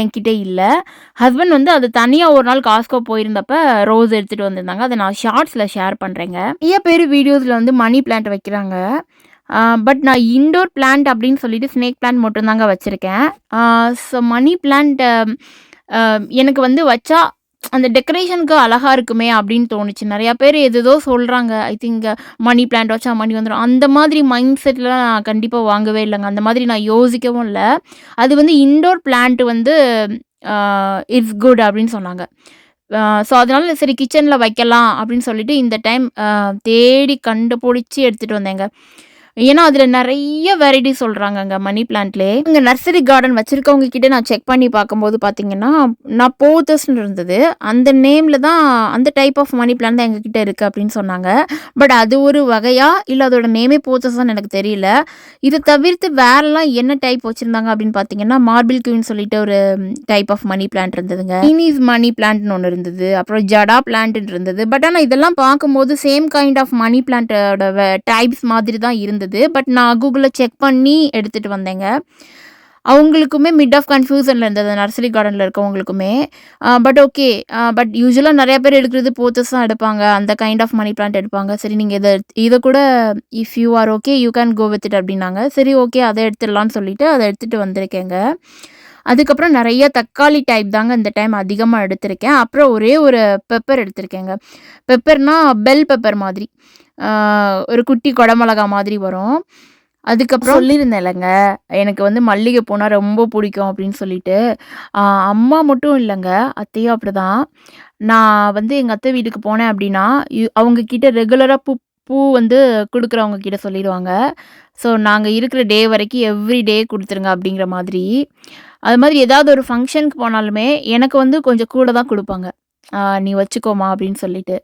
என்கிட்ட இல்லை. ஹஸ்பண்ட் வந்து அது தனியாக ஒரு நாள் காஸ்கோ போயிருந்தப்ப ரோஸ் எடுத்துகிட்டு வந்திருந்தாங்க. அதை நான் ஷார்ட்ஸில் ஷேர் பண்ணுறேங்க. நிறைய பேர் வீடியோஸில் வந்து மணி பிளான்ட் வைக்கிறாங்க. பட் நான் இன்டோர் பிளான்ட் அப்படின்னு சொல்லிட்டு ஸ்னேக் பிளான்ட் மட்டும்தாங்க வச்சுருக்கேன். ஸோ மணி பிளான்ட் எனக்கு வந்து வச்சா அந்த டெக்கரேஷனுக்கு அழகாக இருக்குமே அப்படின்னு தோணுச்சு. நிறையா பேர் எதேதோ சொல்கிறாங்க. ஐ திங்க் மணி பிளான்ட் வச்சா மணி வந்துடும். அந்த மாதிரி மைண்ட் செட்லாம் நான் கண்டிப்பாக வாங்கவே இல்லைங்க. அந்த மாதிரி நான் யோசிக்கவும் இல்லை. அது வந்து இன்டோர் பிளான்ட் வந்து இட்ஸ் குட் அப்படின்னு சொன்னாங்க. ஸோ அதனால சரி கிச்சனில் வைக்கலாம் அப்படின்னு சொல்லிட்டு இந்த டைம் தேடி கண்டுபிடிச்சி எடுத்துகிட்டு வந்தேங்க. ஏன்னா அதில் நிறைய வெரைட்டி சொல்கிறாங்கங்க மணி பிளான்ட்லேயே. இங்கே நர்சரி கார்டன் வச்சுருக்கவங்க கிட்டே நான் செக் பண்ணி பார்க்கும்போது பார்த்தீங்கன்னா நான் போத்தஸ்ன்னு இருந்தது. அந்த நேமில் தான் அந்த டைப் ஆஃப் மணி பிளான்ட் தான் எங்ககிட்ட இருக்குது அப்படின்னு சொன்னாங்க. பட் அது ஒரு வகையா இல்லை அதோட நேமே போத்தஸ்ன்னு எனக்கு தெரியல. இதை தவிர்த்து வேறெல்லாம் என்ன டைப் வச்சுருந்தாங்க அப்படின்னு பார்த்தீங்கன்னா மார்பிள் கியூன்னு சொல்லிட்டு ஒரு டைப் ஆஃப் மணி பிளான்ட் இருந்ததுங்க. சைனீஸ் மணி பிளான்ட்னு ஒன்று இருந்தது. அப்புறம் ஜடா பிளான்ட்னு இருந்தது. பட் ஆனால் இதெல்லாம் பார்க்கும்போது சேம் கைண்ட் ஆஃப் மணி பிளான்ட்டோட டைப்ஸ் மாதிரி தான் இருந்தது. பட் நான் கூகுளில் செக் பண்ணி எடுத்துகிட்டு வந்தேங்க. அவங்களுக்குமே மிட் ஆஃப் கன்ஃபியூஷனில் இருந்தது நர்சரி கார்டனில் இருக்கவங்களுக்குமே. But okay. பட் யூஸ்வலாக நிறைய பேர் எடுக்கிறது போத்தஸ் தான் எடுப்பாங்க. அந்த கைண்ட் ஆஃப் மணி பிளான்ட் எடுப்பாங்க. சரி நீங்கள் இதை கூட if you are okay you can go with it அப்படின்னாங்க. சரி ஓகே அதை எடுத்துடலான்னு சொல்லிட்டு அதை எடுத்துகிட்டு வந்திருக்கேங்க. அதுக்கப்புறம் நிறைய தக்காளி டைப் தாங்க இந்த டைம் அதிகமாக எடுத்திருக்கேன். அப்புறம் ஒரே ஒரு பெப்பர் எடுத்திருக்கேங்க. பெப்பர்னால் பெல் பெப்பர் மாதிரி ஒரு குட்டி குடமிளகா மாதிரி வரும். அதுக்கப்புறம் சொல்லியிருந்தேன் இல்லைங்க எனக்கு வந்து மல்லிகை பூனா ரொம்ப பிடிக்கும் அப்படின்னு சொல்லிட்டு. அம்மா மட்டும் இல்லைங்க அத்தையும் அப்படி தான். நான் வந்து எங்கள் அத்தை வீட்டுக்கு போனேன் அப்படின்னா அவங்கக்கிட்ட ரெகுலராக பூ வந்து கொடுக்குறவங்க கிட்ட சொல்லிடுவாங்க. ஸோ நாங்கள் இருக்கிற டே வரைக்கும் எவ்ரி டே கொடுத்துருங்க அப்படிங்கிற மாதிரி. அது மாதிரி ஏதாவது ஒரு ஃபங்க்ஷனுக்கு போனாலுமே எனக்கு வந்து கொஞ்சம் கூட தான் கொடுப்பாங்க. நீ வச்சுக்கோமா அப்படின்னு சொல்லிட்டு.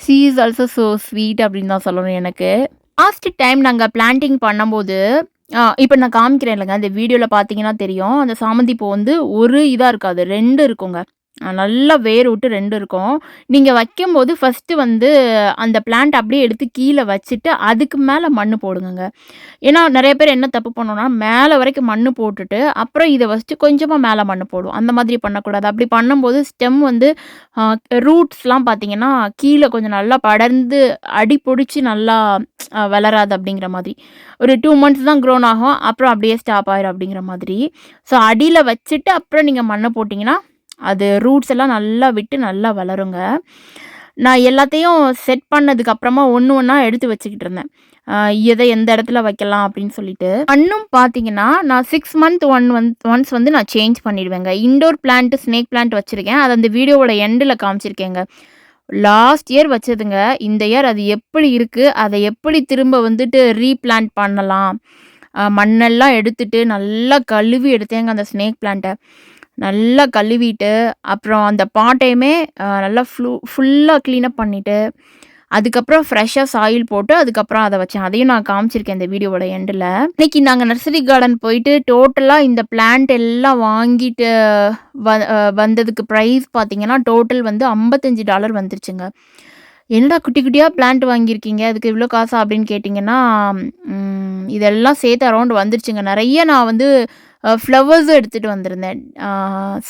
She is also so sweet அப்படின்னு தான் சொல்லணும் எனக்கு. லாஸ்ட் டைம் நாங்கள் பிளான்டிங் பண்ணும்போது இப்போ நான் காமிக்கிறேன் இல்லைங்க அந்த வீடியோவில் பார்த்தீங்கன்னா தெரியும். அந்த சாமந்தி பூ வந்து ஒரு இதாக இருக்காது, 2 இருக்குங்க. நல்லா வேர் விட்டு 2 இருக்கும். நீங்கள் வைக்கும்போது ஃபஸ்ட்டு வந்து அந்த பிளான்ட் அப்படியே எடுத்து கீழே வச்சுட்டு அதுக்கு மேலே மண் போடுங்கங்க. ஏன்னா நிறைய பேர் என்ன தப்பு பண்ணோன்னா மேலே வரைக்கும் மண் போட்டுட்டு அப்புறம் இதை வச்சுட்டு கொஞ்சமாக மேலே மண் போடும். அந்த மாதிரி பண்ணக்கூடாது. அப்படி பண்ணும்போது ஸ்டெம் வந்து ரூட்ஸ்லாம் பார்த்தீங்கன்னா கீழே கொஞ்சம் நல்லா படர்ந்து அடி பிடிச்சி நல்லா வளராது அப்படிங்கிற மாதிரி. ஒரு 2 மந்த்ஸ் தான் க்ரோன் ஆகும். அப்புறம் அப்படியே ஸ்டாப் ஆயிரும் அப்படிங்கிற மாதிரி. ஸோ அடியில் வச்சுட்டு அப்புறம் நீங்கள் மண்ணை போட்டிங்கன்னா அது ரூட்ஸ் எல்லாம் நல்லா விட்டு நல்லா வளருங்க. நான் எல்லாத்தையும் செட் பண்ணதுக்கு அப்புறமா ஒன்று ஒன்றா எடுத்து வச்சுக்கிட்டு இருந்தேன். எதை எந்த இடத்துல வைக்கலாம் அப்படின்னு சொல்லிட்டு. மண்ணும் பார்த்தீங்கன்னா நான் 6 மந்த் ஒன்ஸ் வந்து நான் சேஞ்ச் பண்ணிடுவேங்க. இன்டோர் பிளான்ட் ஸ்னேக் பிளான்ட் வச்சுருக்கேன். அது அந்த வீடியோவோட எண்டில் காமிச்சிருக்கேங்க. Last year வச்சதுங்க. இந்த இயர் அது எப்படி இருக்குது, அதை எப்படி திரும்ப வந்துட்டு ரீப்ளான்ட் பண்ணலாம், மண்ணெல்லாம் எடுத்துட்டு நல்லா கழுவி எடுத்தேங்க அந்த ஸ்னேக் பிளான்ட்டை. நல்லா கழுவிட்டு அப்புறம் அந்த பாட்டையுமே நல்லா ஃபுல்லாக க்ளீனப் பண்ணிவிட்டு அதுக்கப்புறம் ஃப்ரெஷ்ஷாக சாயில் போட்டு அதுக்கப்புறம் அதை வச்சேன். அதையும் நான் காமிச்சிருக்கேன் இந்த வீடியோவோட எண்டில். இன்னைக்கு நாங்கள் நர்சரி கார்டன் போயிட்டு டோட்டலாக இந்த பிளான்ட் எல்லாம் வாங்கிட்டு வந்ததுக்கு ப்ரைஸ் பார்த்தீங்கன்னா டோட்டல் வந்து $55 வந்துருச்சுங்க. என்னடா குட்டி குட்டியாக பிளான்ட் வாங்கியிருக்கீங்க, அதுக்கு இவ்வளோ காசா அப்படின்னு கேட்டிங்கன்னா, இதெல்லாம் சேர்த்து அரௌண்ட் வந்துருச்சுங்க. நிறைய நான் வந்து ஃப்ளவர்ஸும் எடுத்துகிட்டு வந்திருந்தேன்.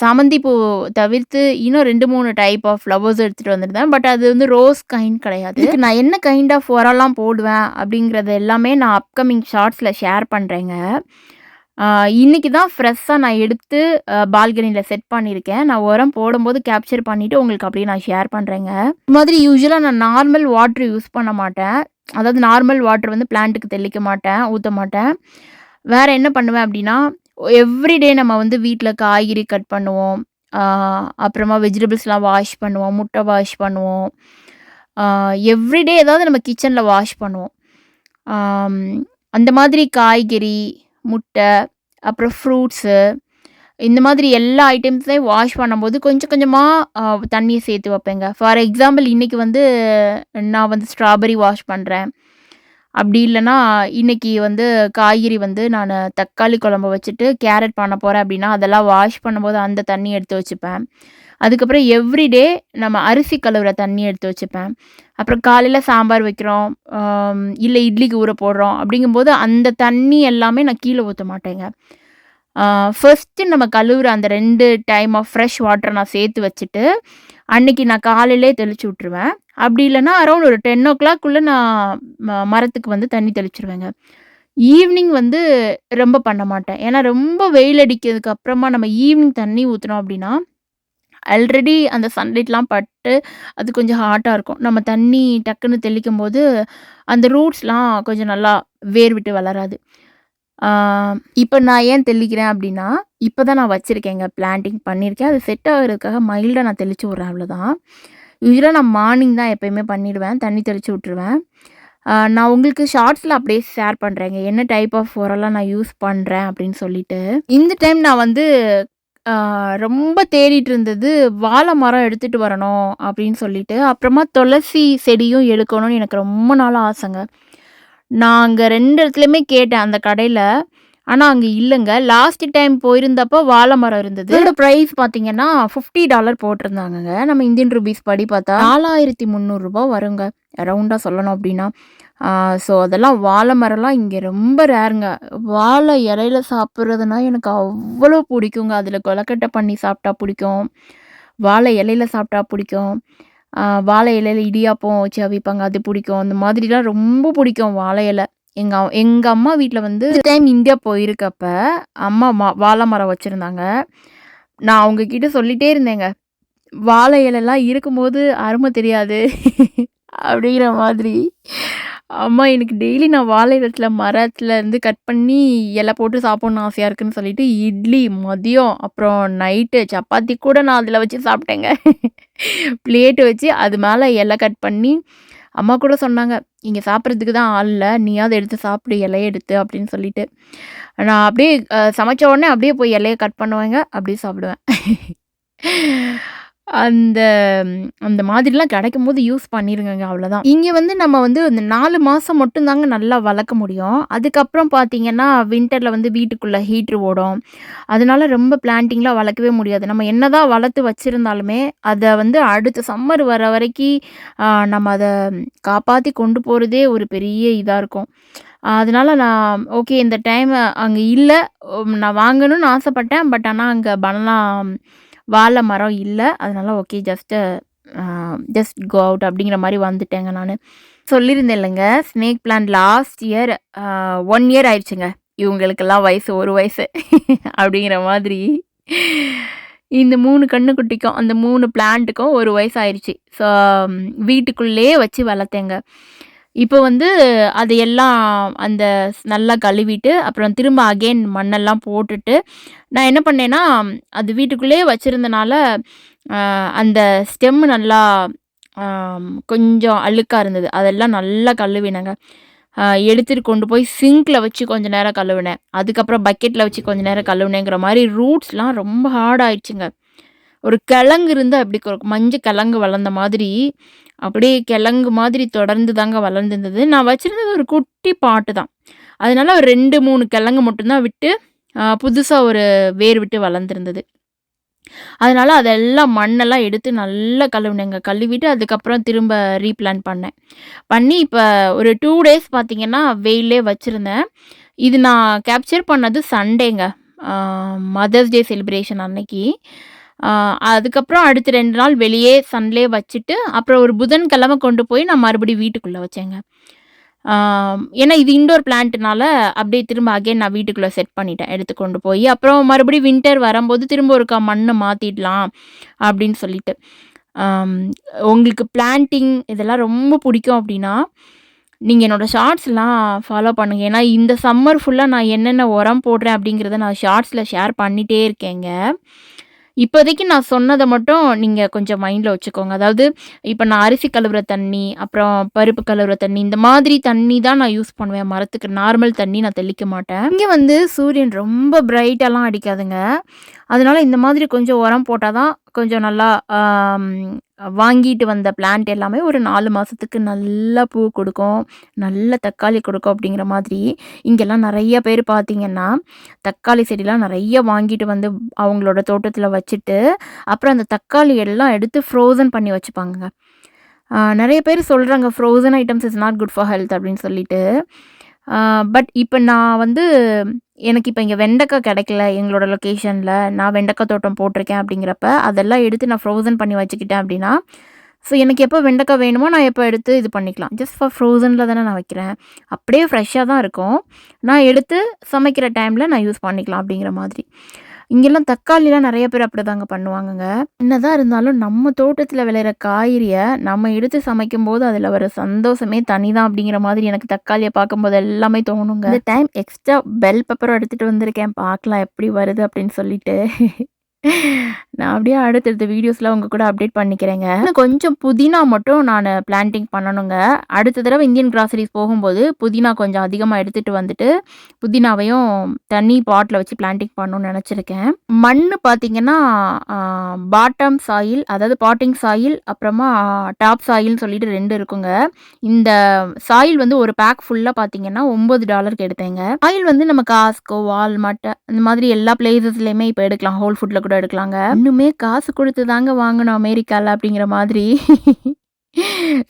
சாமந்தி பூ தவிர்த்து இன்னும் 2, 3 டைப் ஆஃப் ஃப்ளவர்ஸும் எடுத்துகிட்டு வந்திருந்தேன். பட் அது வந்து ரோஸ் கைண்ட் கிடையாது. இதுக்கு நான் என்ன கைண்ட் ஆஃப் உரம்லாம் போடுவேன் அப்படிங்கிறது எல்லாமே நான் அப்கமிங் ஷார்ட்ஸில் ஷேர் பண்ணுறேங்க. இன்றைக்கி தான் ஃப்ரெஷ்ஷாக நான் எடுத்து பால்கனியில் செட் பண்ணியிருக்கேன். நான் உரம் போடும்போது கேப்சர் பண்ணிவிட்டு உங்களுக்கு அப்படியே நான் ஷேர் பண்ணுறேங்க. இது மாதிரி யூஸ்வலாக நான் நார்மல் வாட்ரு யூஸ் பண்ண மாட்டேன். அதாவது நார்மல் வாட்டர் வந்து பிளான்ட்டுக்கு தெளிக்க மாட்டேன், ஊற்ற மாட்டேன். வேறு என்ன பண்ணுவேன் அப்படின்னா, எவ்ரிடே நம்ம வந்து வீட்டில் காய்கறி கட் பண்ணுவோம், அப்புறமா வெஜிடபிள்ஸ்லாம் வாஷ் பண்ணுவோம், முட்டை வாஷ் பண்ணுவோம், எவ்ரிடே ஏதாவது நம்ம கிச்சனில் வாஷ் பண்ணுவோம். அந்த மாதிரி காய்கறி, முட்டை, அப்புறம் ஃப்ரூட்ஸு, இந்த மாதிரி எல்லா ஐட்டம்ஸையும் வாஷ் பண்ணும்போது கொஞ்சம் கொஞ்சமாக தண்ணியை சேர்த்து வைப்பேங்க. ஃபார் எக்ஸாம்பிள் இன்றைக்கி வந்து நான் வந்து ஸ்ட்ராபெரி வாஷ் பண்ணுறேன். அப்படி இல்லைன்னா இன்றைக்கி வந்து காய்கறி வந்து நான் தக்காளி குழம்பு வச்சுட்டு கேரட் பண்ண போகிறேன் அப்படின்னா அதெல்லாம் வாஷ் பண்ணும்போது அந்த தண்ணி எடுத்து வச்சுப்பேன். அதுக்கப்புறம் எவ்ரிடே நம்ம அரிசி கழுவுற தண்ணி எடுத்து வச்சுப்பேன். அப்புறம் காலையில் சாம்பார் வைக்கிறோம், இல்லை இட்லிக்கு ஊற போடுறோம் அப்படிங்கும்போது அந்த தண்ணி எல்லாமே நான் கீழே ஊற்ற மாட்டேங்க. ஃபர்ஸ்ட்டு நம்ம கழுவுற அந்த 2 டைம் ஆஃப் ஃப்ரெஷ் வாட்டரை நான் சேர்த்து வச்சுட்டு அன்றைக்கி நான் காலையிலே தெளித்து விட்ருவேன். அப்படி இல்லைன்னா அரௌண்ட் ஒரு 10 நான் மரத்துக்கு வந்து தண்ணி தெளிச்சிருவேங்க. ஈவினிங் வந்து ரொம்ப பண்ண மாட்டேன். ஏன்னா ரொம்ப வெயில் அடிக்கிறதுக்கு அப்புறமா நம்ம ஈவினிங் தண்ணி ஊற்றினோம் அப்படின்னா ஆல்ரெடி அந்த சன்லைட்லாம் பட்டு அது கொஞ்சம் ஹாட்டாக இருக்கும். நம்ம தண்ணி டக்குன்னு தெளிக்கும்போது அந்த ரூட்ஸ்லாம் கொஞ்சம் நல்லா வேர் விட்டு வளராது. இப்போ நான் ஏன் தெளிக்கிறேன் அப்படின்னா, இப்போ தான் நான் வச்சுருக்கேங்க, பிளான்டிங் பண்ணியிருக்கேன். அது செட் ஆகுறதுக்காக மைல்டாக நான் தெளித்து விட்றேன், அவ்வளோதான். யூஸ்வலாக நான் மார்னிங் தான் எப்போயுமே பண்ணிடுவேன், தண்ணி தெளித்து விட்ருவேன். நான் உங்களுக்கு ஷார்ட்ஸில் அப்படியே ஷேர் பண்ணுறேங்க, என்ன டைப் ஆஃப் உரம்லாம் நான் யூஸ் பண்ணுறேன் அப்படின்னு சொல்லிட்டு. இந்த டைம் நான் வந்து ரொம்ப தேடிட்டு இருந்தது வாழை மரம் எடுத்துகிட்டு வரணும் அப்படின்னு சொல்லிட்டு. அப்புறமா துளசி செடியும் எடுக்கணும்னு எனக்கு ரொம்ப நாளாக ஆசைங்க. நான் அங்கே 2 இடத்துலையுமே கேட்டேன் அந்த கடையில். ஆனால் அங்கே இல்லைங்க. லாஸ்ட் டைம் போயிருந்தப்போ வாழை மரம் இருந்தது. இதோட ப்ரைஸ் பார்த்தீங்கன்னா $50 போட்டிருந்தாங்கங்க. நம்ம இந்தியன் ருபீஸ் படி பார்த்தா $4300 வருங்க, அரௌண்டாக சொல்லணும் அப்படின்னா. ஸோ அதெல்லாம் வாழை மரம்லாம் இங்கே ரொம்ப ரேருங்க. வாழை இலையில சாப்பிட்றதுனா எனக்கு அவ்வளோ பிடிக்குங்க. அதில் கொலக்கட்டை பண்ணி சாப்பிட்டா பிடிக்கும், வாழை இலையில சாப்பிட்டா பிடிக்கும், வாழை இலையில இடியாப்பம் வச்சு அவிப்பாங்க, அது பிடிக்கும். அந்த மாதிரிலாம் ரொம்ப பிடிக்கும் வாழை இலை. எங்கள் அம்மா வீட்டில் வந்து டைம் இந்தியா போயிருக்கப்ப அம்மா வாழை மரம் வச்சுருந்தாங்க. நான் அவங்கக்கிட்ட சொல்லிகிட்டே இருந்தேங்க, வாழை இலைலாம் இருக்கும்போது அருமை தெரியாது அப்படிங்கிற மாதிரி. அம்மா எனக்கு டெய்லி நான் வாழை இலத்தில் மரத்துலேருந்து கட் பண்ணி இலை போட்டு சாப்பிட்ணுன்னு ஆசையாக இருக்குதுன்னு சொல்லிட்டு இட்லி மதியம் அப்புறம் நைட்டு சப்பாத்தி கூட நான் அதில் வச்சு சாப்பிட்டேங்க. பிளேட்டு வச்சு அது மேலே இலை கட் பண்ணி அம்மா கூட சொன்னாங்க, இங்கே சாப்பிட்றதுக்கு தான் ஆள் இல்லை, நீயாவது எடுத்து சாப்பிடு இலையை எடுத்து அப்படின்னு சொல்லிட்டு. நான் அப்படியே சமைச்ச உடனே அப்படியே போய் இலையை கட் பண்ணுவேங்க, அப்படியே சாப்பிடுவேன். அந்த அந்த மாதிரிலாம் கிடைக்கும்போது யூஸ் பண்ணிருங்கங்க, அவ்வளோதான். இங்கே வந்து நம்ம வந்து இந்த 4 மாதம் மட்டும்தாங்க நல்லா வளர்க்க முடியும். அதுக்கப்புறம் பார்த்தீங்கன்னா வின்டரில் வந்து வீட்டுக்குள்ளே ஹீட்ரு ஓடும். அதனால ரொம்ப பிளான்டிங்லாம் வளர்க்கவே முடியாது. நம்ம என்னதான் வளர்த்து வச்சுருந்தாலுமே அதை வந்து அடுத்த சம்மர் வர வரைக்கும் நம்ம அதை காப்பாற்றி கொண்டு போகிறதே ஒரு பெரிய இதாக இருக்கும். அதனால நான் ஓகே இந்த டைம் அங்கே இல்லை, நான் வாங்கணும்னு ஆசைப்பட்டேன். பட் ஆனால் அங்கே வாழை மரம் இல்லை. அதனால ஓகே ஜஸ்ட் கோ அவுட் அப்படிங்கிற மாதிரி வந்துட்டேங்க. நான் சொல்லியிருந்தேன் இல்லைங்க, snake plant last year 1 year ஆயிடுச்சுங்க. இவங்களுக்கெல்லாம் வயசு 1 வயசு அப்படிங்கிற மாதிரி இந்த 3 கண்ணுக்குட்டிக்கும் அந்த 3 பிளான்ட்டுக்கும் 1 வயசு ஆயிடுச்சு. ஸோ வீட்டுக்குள்ளேயே வச்சு வளர்த்தேங்க. இப்போ வந்து அதையெல்லாம் அந்த நல்லா கழுவிட்டு அப்புறம் திரும்ப அகெயின் மண்ணெல்லாம் போட்டுட்டு நான் என்ன பண்ணேன்னா, அது வீட்டுக்குள்ளேயே வச்சுருந்தனால அந்த ஸ்டெம்மு நல்லா கொஞ்சம் அழுக்காக இருந்தது. அதெல்லாம் நல்லா கழுவினேங்க. எடுத்துகிட்டு கொண்டு போய் சிங்கில் வச்சு கொஞ்சம் நேரம் கழுவினேன். அதுக்கப்புறம் பக்கெட்டில் வச்சு கொஞ்சம் நேரம் கழுவினேங்கிற மாதிரி ரூட்ஸ்லாம் ரொம்ப ஹார்ட் ஆயிடுச்சுங்க. ஒரு கிழங்கு இருந்தால் எப்படி மஞ்சள் கிழங்கு வளர்ந்த மாதிரி அப்படியே கிழங்கு மாதிரி தொடர்ந்து தாங்க வளர்ந்துருந்தது. நான் வச்சிருந்தது ஒரு குட்டி பாட்டு தான். அதனால ஒரு 2, 3 கிழங்கு மட்டும் தான் விட்டு புதுசா ஒரு வேர் விட்டு வளர்ந்துருந்தது. அதனால அதெல்லாம் மண்ணெல்லாம் எடுத்து நல்லா கழுவுனேங்க. கழுவிட்டு அதுக்கப்புறம் திரும்ப ரீப்ளான்ட் பண்ணேன். பண்ணி இப்ப ஒரு 2 டேஸ் பார்த்தீங்கன்னா, வெயில்லயே வச்சிருந்தேன். இது நான் கேப்சர் பண்ணது சண்டேங்க. ஆ மதர்ஸ் டே செலிப்ரேஷன் அன்னைக்கு. ஆ அதுக்கப்புறம் அடுத்து 2 நாள் வெளியே சன்லயே வச்சுட்டு, அப்புறம் ஒரு புதன்கிழமை கொண்டு போய் நான் மறுபடியும் வீட்டுக்குள்ள வச்சேங்க. ஏன்னா இது இன்டோர் பிளான்ட்னால அப்படியே திரும்ப அகைன் நான் வீட்டுக்குள்ள செட் பண்ணிட்டேன். எடுத்து கொண்டு போய். அப்புறம் மறுபடியும் வின்டர் வரும்போது திரும்ப ஒருக்கா மண்ண மாத்திடலாம் அப்படின்னு சொல்லிட்டு. ஆம் உங்களுக்கு பிளான்டிங் இதெல்லாம் ரொம்ப பிடிக்கும் அப்படின்னா, நீங்க என்னோட ஷார்ட்ஸ்லாம் ஃபாலோ பண்ணுங்க. ஏன்னா இந்த சம்மர் ஃபுல்லா நான் என்னென்ன உரம் போடுறேன் அப்படிங்கிறத நான் ஷார்ட்ஸ்ல ஷேர் பண்ணிட்டே இருக்கேங்க. இப்போதைக்கு நான் சொன்னத மட்டும் நீங்க கொஞ்சம் மைண்ட்ல வச்சுக்கோங்க. அதாவது இப்ப நான் அரிசி கழுவுற தண்ணி, அப்புறம் பருப்பு கழுவுற தண்ணி, இந்த மாதிரி தண்ணி தான் நான் யூஸ் பண்ணுவேன். மரத்துக்கு நார்மல் தண்ணி நான் தெளிக்க மாட்டேன். இங்க வந்து சூரியன் ரொம்ப பிரைட்டாலாம் அடிக்காதுங்க. அதனால இந்த மாதிரி கொஞ்சம் உரம் போட்டா தான் கொஞ்சம் நல்லா வாங்கிட்டு வந்த பிளான்ட் எல்லாமே ஒரு 4 மாசத்துக்கு நல்லா பூ குடுக்கும். நல்ல தக்காளி குடுக்கும் அப்படிங்கிற மாதிரி. இங்கெல்லாம் நெறைய பேர் பார்த்தீங்கன்னா, தக்காளி செடிலாம் நெறைய வாங்கிட்டு வந்து அவங்களோட தோட்டத்தில வச்சுட்டு, அப்புறம் அந்த தக்காளி எல்லாம் எடுத்து ஃப்ரோசன் பண்ணி வச்சுப்பாங்கங்க. நெறைய பேர் சொல்றாங்க, "frozen items is not good for health" அப்படின்னு சொல்லிட்டு. பட் இப்ப நான் வந்து எனக்கு இப்ப இங்க வெண்டைக்கா கெடைக்கல எங்களோட லொகேஷன்ல. நான் வெண்டைக்கா தோட்டம் போட்டிருக்கேன் அப்படிங்கிறப்ப, அதெல்லாம் எடுத்து நான் ஃப்ரோசன் பண்ணி வச்சுக்கிட்டேன் அப்படின்னா, ஸோ எனக்கு எப்போ வெண்டைக்கா வேணுமோ நான் எப்போ எடுத்து இது பண்ணிக்கலாம். ஜஸ்ட் ஃபார் ஃப்ரோசன்ல தானே நான் வைக்கிறேன். அப்படியே ஃப்ரெஷ்ஷா தான் இருக்கும். நான் எடுத்து சமைக்கிற டைம்ல நான் யூஸ் பண்ணிக்கலாம் அப்படிங்கிற மாதிரி. இங்கெல்லாம் தக்காளிலாம் நெறைய பேர் அப்படிதாங்க பண்ணுவாங்கங்க. என்னதான் இருந்தாலும் நம்ம தோட்டத்தில விளையிற காய்கறிய நம்ம எடுத்து சமைக்கும்போது அதில வர சந்தோஷமே தனிதான் அப்படிங்கிற மாதிரி எனக்கு தக்காளிய பார்க்கும்போது எல்லாமே தோணுங்க. இந்த டைம் எக்ஸ்ட்ரா பெல் பெப்பரும் எடுத்துட்டு வந்திருக்கேன். பார்க்கலாம் எப்படி வருது அப்படின்னு சொல்லிட்டு. நான் அப்படியே அடுத்தடுத்த வீடியோஸ்ல உங்க கூட அப்டேட் பண்ணிக்கிறேங்க. இன்னும் கொஞ்சம் புதினா மட்டும் நானு பிளான்டிங் பண்ணணுங்க. அடுத்த தடவ இந்தியன் கிராசரிஸ் போகும்போது புதினா கொஞ்சம் அதிகமா எடுத்துட்டு வந்துட்டு, புதினாவையும் தனி பாட்ல வச்சு பிளான்டிங் பண்ணணும்னு நெனச்சிருக்கேன். மண்ணு பார்த்தீங்கன்னா, ஆ பாட்டம் சாயில், அதாவது பாட்டிங் சாயில், அப்புறமா டாப் சாயில்னு சொல்லிட்டு 2 இருக்குங்க. இந்த சாயில் வந்து ஒரு பேக் ஃபுல்லா பார்த்தீங்கன்னா $9க்கு எடுத்தேங்க. சாயில் வந்து நம்ம காஸ்கோ, வால்மார்ட் இந்த மாதிரி எல்லா பிளேஸஸ்லயுமே இப்ப எடுக்கலாம். ஹோல் ஃபுட்ல கூட எடுக்கலாங்க. இன்னுமே காசு குடுத்து தாங்க வாங்கணும் அமெரிக்கால அப்படிங்கிற மாதிரி.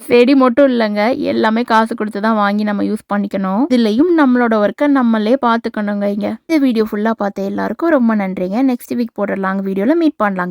செடி மட்டும் இல்லங்க. எல்லாமே காசு குடுத்து தான் வாங்கி நம்ம யூஸ் பண்ணிக்கணும். இதுலயும் நம்மளோட ஒர்க்க நம்மளே பார்த்துக்கணுங்க இங்க. இந்த வீடியோ ஃபுல்லா பார்த்த எல்லாருக்கும் ரொம்ப நன்றிங்க. நெக்ஸ்ட் வீக் போடுற லாங் வீடியோல மீட் பண்ணலாம்.